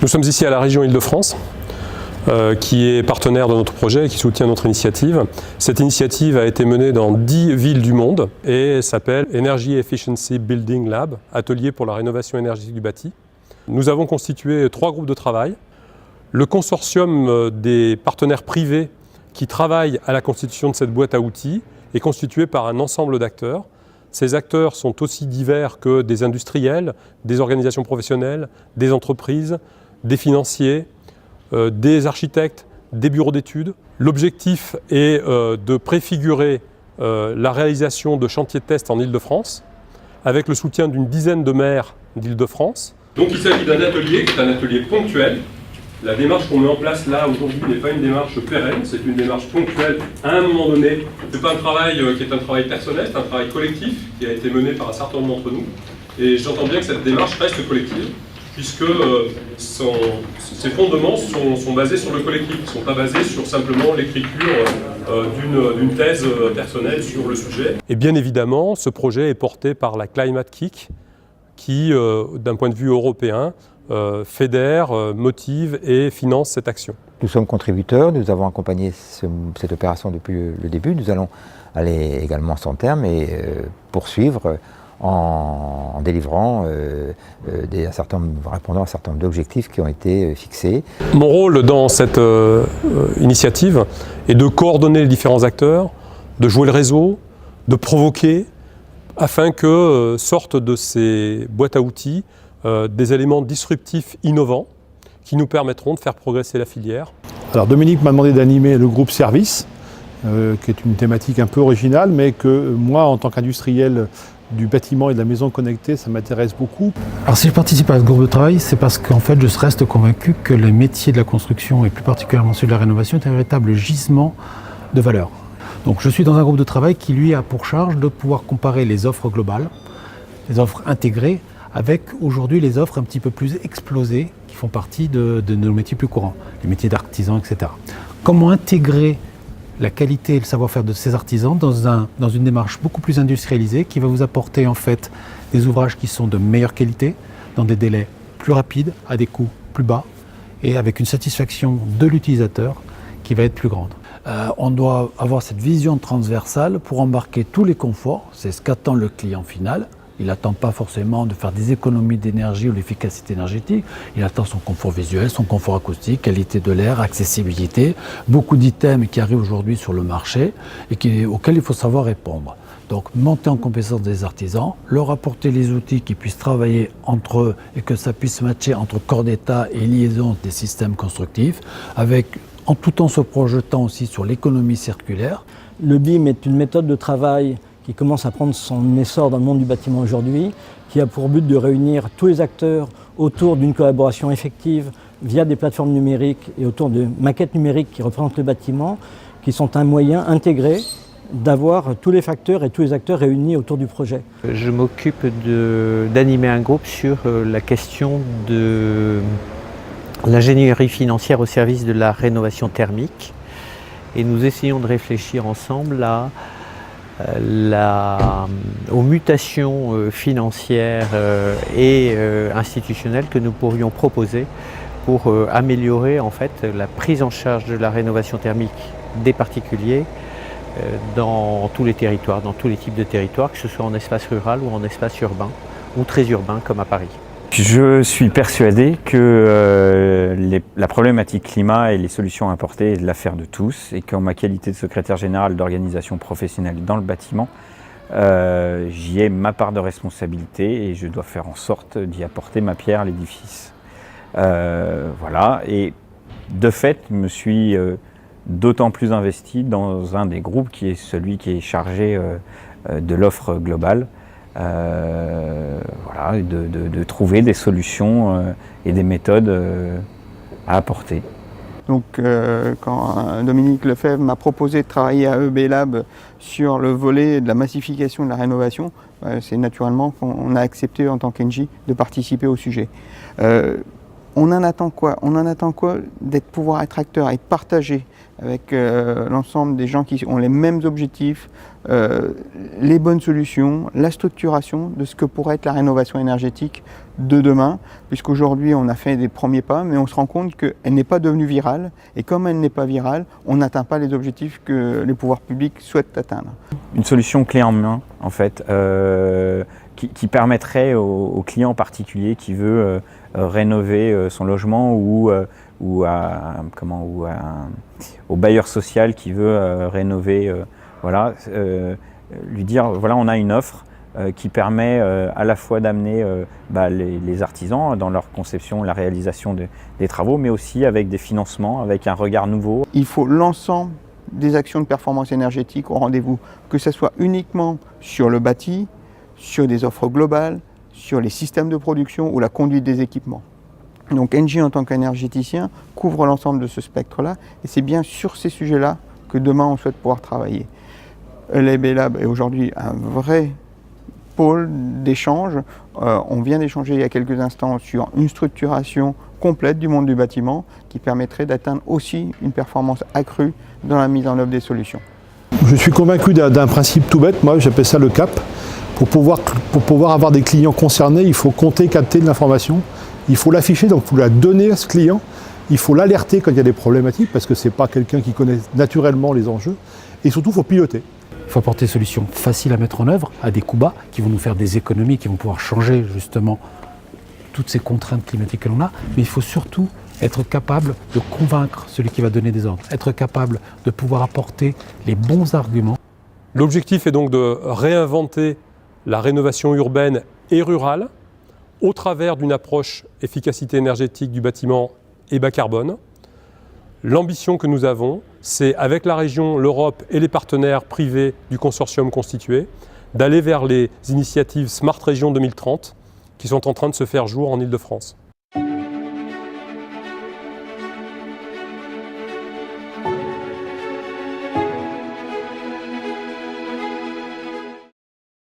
Nous sommes ici à la région Île-de-France, qui est partenaire de notre projet et qui soutient notre initiative. Cette initiative a été menée dans 10 villes du monde et s'appelle Energy Efficiency Building Lab, atelier pour la rénovation énergétique du bâti. Nous avons constitué 3 groupes de travail. Le consortium des partenaires privés qui travaillent à la constitution de cette boîte à outils est constitué par un ensemble d'acteurs. Ces acteurs sont aussi divers que des industriels, des organisations professionnelles, des entreprises, des financiers, des architectes, des bureaux d'études. L'objectif est de préfigurer la réalisation de chantiers de test en Île-de-France avec le soutien d'une dizaine de maires d'Île-de-France. Donc il s'agit d'un atelier qui est un atelier ponctuel. La démarche qu'on met en place là aujourd'hui n'est pas une démarche pérenne, c'est une démarche ponctuelle à un moment donné. Ce n'est pas un travail qui est un travail personnel, c'est un travail collectif qui a été mené par un certain nombre d'entre nous. Et j'entends bien que cette démarche reste collective, puisque ses fondements sont basés sur le collectif, ils ne sont pas basés sur simplement l'écriture d'une thèse personnelle sur le sujet. Et bien évidemment, ce projet est porté par la Climate Kick, qui, d'un point de vue européen, fédère, motive et finance cette action. Nous sommes contributeurs, nous avons accompagné cette opération depuis le début. Nous allons aller également sans terme et poursuivre en délivrant répondant à un certain nombre d'objectifs qui ont été fixés. Mon rôle dans cette initiative est de coordonner les différents acteurs, de jouer le réseau, de provoquer, afin que sortent de ces boîtes à outils des éléments disruptifs innovants qui nous permettront de faire progresser la filière. Alors Dominique m'a demandé d'animer le groupe Service, qui est une thématique un peu originale, mais que moi, en tant qu'industriel du bâtiment et de la maison connectée, ça m'intéresse beaucoup. Alors si je participe à ce groupe de travail, c'est parce qu'en fait je reste convaincu que les métiers de la construction, et plus particulièrement celui de la rénovation, est un véritable gisement de valeur. Donc je suis dans un groupe de travail qui lui a pour charge de pouvoir comparer les offres globales, les offres intégrées, avec aujourd'hui les offres un petit peu plus explosées qui font partie de nos métiers plus courants, les métiers d'artisans, etc. Comment intégrer la qualité et le savoir-faire de ces artisans dans une démarche beaucoup plus industrialisée qui va vous apporter en fait des ouvrages qui sont de meilleure qualité, dans des délais plus rapides, à des coûts plus bas et avec une satisfaction de l'utilisateur qui va être plus grande. On doit avoir cette vision transversale pour embarquer tous les conforts, c'est ce qu'attend le client final. Il n'attend pas forcément de faire des économies d'énergie ou l'efficacité énergétique. Il attend son confort visuel, son confort acoustique, qualité de l'air, accessibilité. Beaucoup d'items qui arrivent aujourd'hui sur le marché et auxquels il faut savoir répondre. Donc monter en compétence des artisans, leur apporter les outils qui puissent travailler entre eux et que ça puisse matcher entre corps d'état et liaison des systèmes constructifs, tout en se projetant aussi sur l'économie circulaire. Le BIM est une méthode de travail qui commence à prendre son essor dans le monde du bâtiment aujourd'hui, qui a pour but de réunir tous les acteurs autour d'une collaboration effective via des plateformes numériques et autour de maquettes numériques qui représentent le bâtiment, qui sont un moyen intégré d'avoir tous les facteurs et tous les acteurs réunis autour du projet. Je m'occupe d'animer un groupe sur la question de l'ingénierie financière au service de la rénovation thermique et nous essayons de réfléchir ensemble aux mutations financières et institutionnelles que nous pourrions proposer pour améliorer en fait la prise en charge de la rénovation thermique des particuliers dans tous les territoires, dans tous les types de territoires, que ce soit en espace rural ou en espace urbain ou très urbain comme à Paris. Je suis persuadé que la problématique climat et les solutions apportées est de l'affaire de tous et qu'en ma qualité de secrétaire général d'organisation professionnelle dans le bâtiment, j'y ai ma part de responsabilité et je dois faire en sorte d'y apporter ma pierre à l'édifice. Voilà, et de fait, je me suis d'autant plus investi dans un des groupes qui est celui qui est chargé de l'offre globale. Voilà, de trouver des solutions et des méthodes à apporter. Donc quand Dominique Lefebvre m'a proposé de travailler à EB Lab sur le volet de la massification de la rénovation, c'est naturellement qu'on a accepté en tant qu'Engie de participer au sujet. On en attend quoi? On en attend quoi pouvoir être acteur et partager avec l'ensemble des gens qui ont les mêmes objectifs, les bonnes solutions, la structuration de ce que pourrait être la rénovation énergétique de demain, puisqu'aujourd'hui on a fait des premiers pas, mais on se rend compte qu'elle n'est pas devenue virale, et comme elle n'est pas virale, on n'atteint pas les objectifs que les pouvoirs publics souhaitent atteindre. Une solution clé en main, en fait, qui permettrait au client particulier qui veut rénover son logement ou au bailleur social qui veut rénover, lui dire voilà, on a une offre qui permet à la fois d'amener les artisans dans leur conception, la réalisation des travaux, mais aussi avec des financements, avec un regard nouveau. Il faut l'ensemble des actions de performance énergétique au rendez-vous, que ce soit uniquement sur le bâti, sur des offres globales, sur les systèmes de production ou la conduite des équipements. Donc Engie, en tant qu'énergéticien, couvre l'ensemble de ce spectre-là, et c'est bien sur ces sujets-là que demain on souhaite pouvoir travailler. LAB Lab est aujourd'hui un vrai pôle d'échange. On vient d'échanger il y a quelques instants sur une structuration complète du monde du bâtiment qui permettrait d'atteindre aussi une performance accrue dans la mise en œuvre des solutions. Je suis convaincu d'un principe tout bête, moi j'appelle ça le CAP. Pour pouvoir avoir des clients concernés, il faut compter, capter de l'information. Il faut l'afficher, donc il faut la donner à ce client. Il faut l'alerter quand il y a des problématiques, parce que ce n'est pas quelqu'un qui connaît naturellement les enjeux. Et surtout, il faut piloter. Il faut apporter des solutions faciles à mettre en œuvre, à des coûts bas, qui vont nous faire des économies, qui vont pouvoir changer justement toutes ces contraintes climatiques que l'on a. Mais il faut surtout être capable de convaincre celui qui va donner des ordres, être capable de pouvoir apporter les bons arguments. L'objectif est donc de réinventer la rénovation urbaine et rurale au travers d'une approche efficacité énergétique du bâtiment et bas carbone. L'ambition que nous avons, c'est avec la région, l'Europe et les partenaires privés du consortium constitué, d'aller vers les initiatives Smart Région 2030 qui sont en train de se faire jour en Île-de-France.